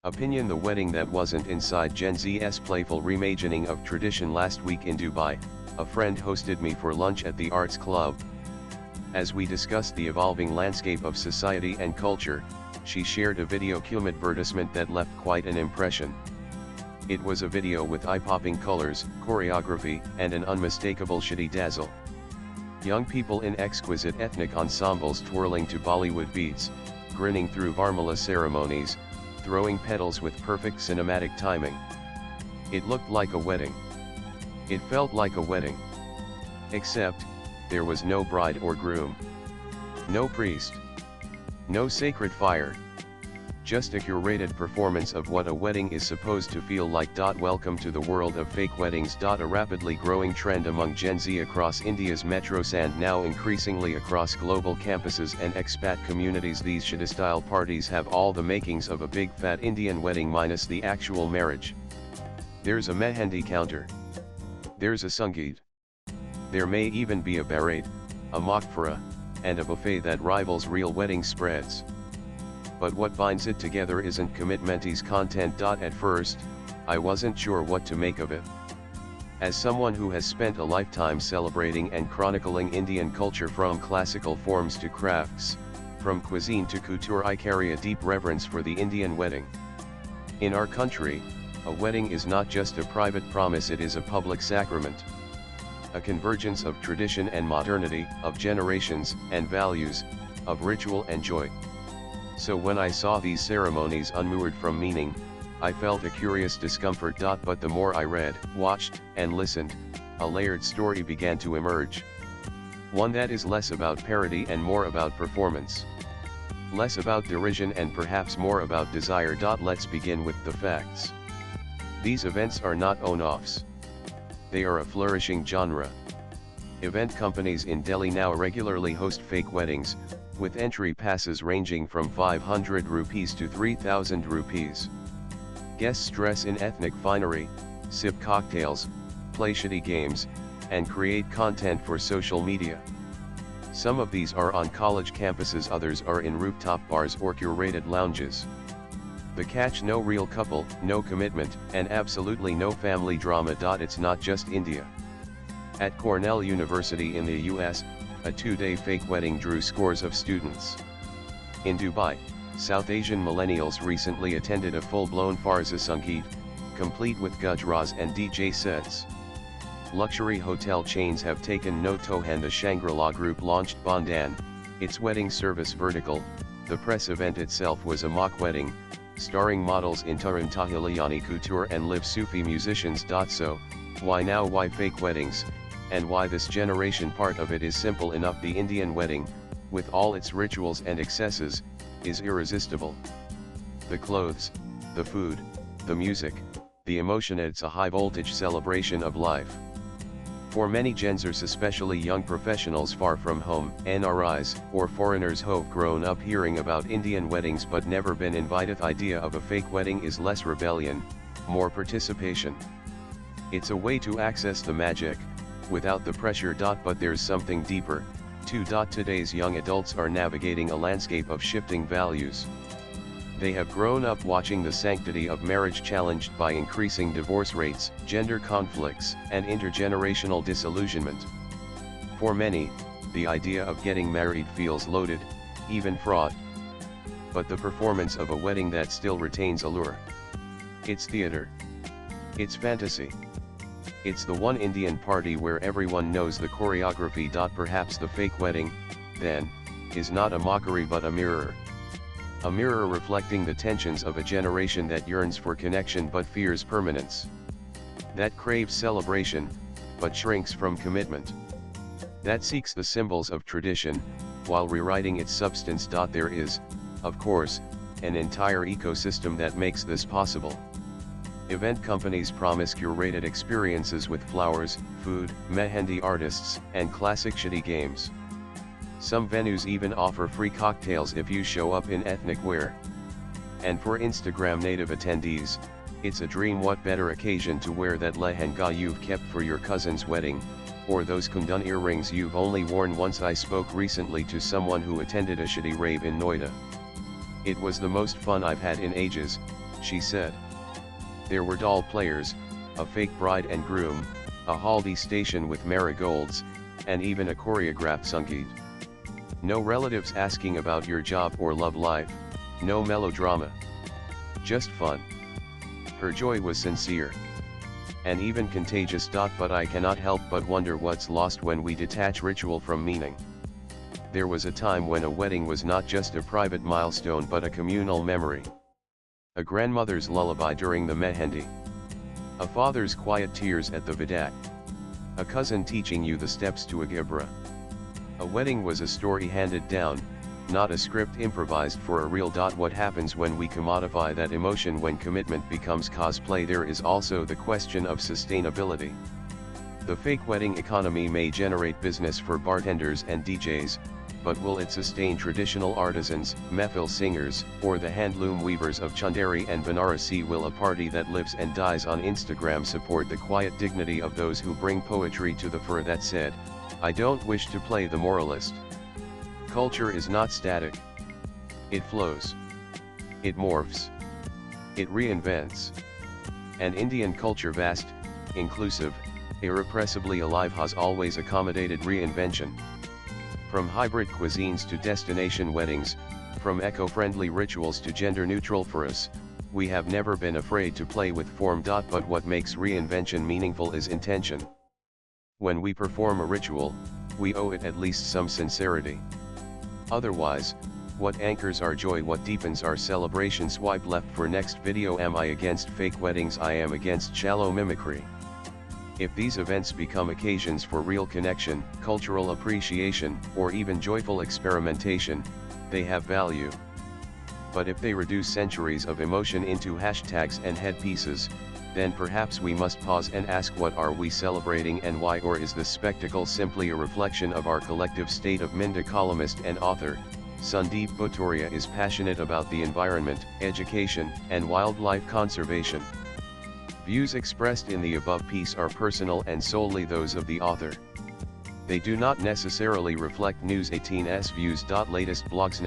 Opinion: the wedding that wasn't inside Gen Z's playful reimagining of tradition. Last week in Dubai, a friend hosted me for lunch at the Arts Club. As we discussed the evolving landscape of society and culture, she shared a video cum advertisement that left quite an impression. It was a video with eye-popping colors, choreography, and an unmistakable shitty dazzle. Young people in exquisite ethnic ensembles twirling to Bollywood beats, grinning through Varmala ceremonies, throwing petals with perfect cinematic timing. It looked like a wedding. It felt like a wedding. Except, there was no bride or groom. No priest. No sacred fire. Just a curated performance of what a wedding is supposed to feel like. Welcome to the world of fake weddings. A rapidly growing trend among Gen Z across India's metros and now increasingly across global campuses and expat communities. These shitty-style parties have all the makings of a big fat Indian wedding minus the actual marriage. There's a mehendi counter. There's a sangeet. There may even be a barat, a makfara, and a buffet that rivals real wedding spreads. But what binds it together isn't commitment's content. At first, I wasn't sure what to make of it. As someone who has spent a lifetime celebrating and chronicling Indian culture from classical forms to crafts, from cuisine to couture, I carry a deep reverence for the Indian wedding. In our country, a wedding is not just a private promise, it is a public sacrament. A convergence of tradition and modernity, of generations and values, of ritual and joy. So when I saw these ceremonies unmoored from meaning, I felt a curious discomfort. But the more I read, watched, and listened, a layered story began to emerge. One that is less about parody and more about performance. Less about derision and perhaps more about desire. Let's begin with the facts. These events are not one-offs. They are a flourishing genre. Event companies in Delhi now regularly host fake weddings, with entry passes ranging from 500 rupees to 3,000 rupees. Guests dress in ethnic finery, sip cocktails, play shitty games, and create content for social media. Some of these are on college campuses, others are in rooftop bars or curated lounges. The catch: no real couple, no commitment, and absolutely no family drama. It's not just India. At Cornell University in the US, a two-day fake wedding drew scores of students. In Dubai, South Asian millennials recently attended a full-blown Farza Sangeet, complete with gujras and DJ sets. Luxury hotel chains have taken note, and the Shangri-La Group launched Bondan, its wedding service vertical. The press event itself was a mock wedding, starring models in Taran Tahiliani couture and live Sufi musicians. So, why now? Why fake weddings? And why this generation? Part of it is simple enough: the Indian wedding, with all its rituals and excesses, is irresistible. The clothes, the food, the music, the emotion, it's a high-voltage celebration of life. For many Gen Zers, especially young professionals far from home, NRIs, or foreigners who've grown up hearing about Indian weddings but never been invited, the idea of a fake wedding is less rebellion, more participation. It's a way to access the magic, without the pressure. But there's something deeper, too. Today's young adults are navigating a landscape of shifting values. They have grown up watching the sanctity of marriage challenged by increasing divorce rates, gender conflicts, and intergenerational disillusionment. For many, the idea of getting married feels loaded, even fraught. But the performance of a wedding that still retains allure. It's theater. It's fantasy. It's the one Indian party where everyone knows the choreography. Perhaps the fake wedding, then, is not a mockery but a mirror. A mirror reflecting the tensions of a generation that yearns for connection but fears permanence. That craves celebration, but shrinks from commitment. That seeks the symbols of tradition, while rewriting its substance. There is, of course, an entire ecosystem that makes this possible. Event companies promise curated experiences with flowers, food, mehendi artists, and classic shitty games. Some venues even offer free cocktails if you show up in ethnic wear. And for Instagram native attendees, it's a dream. What better occasion to wear that lehenga you've kept for your cousin's wedding, or those kundan earrings you've only worn once? I spoke recently to someone who attended a shitty rave in Noida. It was the most fun I've had in ages, she said. There were doll players, a fake bride and groom, a haldi station with marigolds, and even a choreographed sangeet. No relatives asking about your job or love life, no melodrama. Just fun. Her joy was sincere. And even contagious. But I cannot help but wonder what's lost when we detach ritual from meaning. There was a time when a wedding was not just a private milestone but a communal memory. A grandmother's lullaby during the mehendi. A father's quiet tears at the vidak. A cousin teaching you the steps to a gibra. A wedding was a story handed down, not a script improvised for a reel. What happens when we commodify that emotion, when commitment becomes cosplay? There is also the question of sustainability. The fake wedding economy may generate business for bartenders and DJs, but will it sustain traditional artisans, mehfil singers, or the handloom weavers of Chanderi and Banarasi? Will a party that lives and dies on Instagram support the quiet dignity of those who bring poetry to the fur? That said, I don't wish to play the moralist. Culture is not static. It flows. It morphs. It reinvents. And Indian culture, vast, inclusive, irrepressibly alive, has always accommodated reinvention. From hybrid cuisines to destination weddings, from eco-friendly rituals to gender-neutral furs, we have never been afraid to play with form. But what makes reinvention meaningful is intention. When we perform a ritual, we owe it at least some sincerity. Otherwise, what anchors our joy, what deepens our celebration? Swipe left for next video. Am I against fake weddings? I am against shallow mimicry. If these events become occasions for real connection, cultural appreciation, or even joyful experimentation, they have value. But if they reduce centuries of emotion into hashtags and headpieces, then perhaps we must pause and ask, what are we celebrating and why? Or is this spectacle simply a reflection of our collective state of mind? Columnist and author, Sandeep Bhutoria, is passionate about the environment, education, and wildlife conservation. Views expressed in the above piece are personal and solely those of the author. They do not necessarily reflect News 18's views. Latest blogs.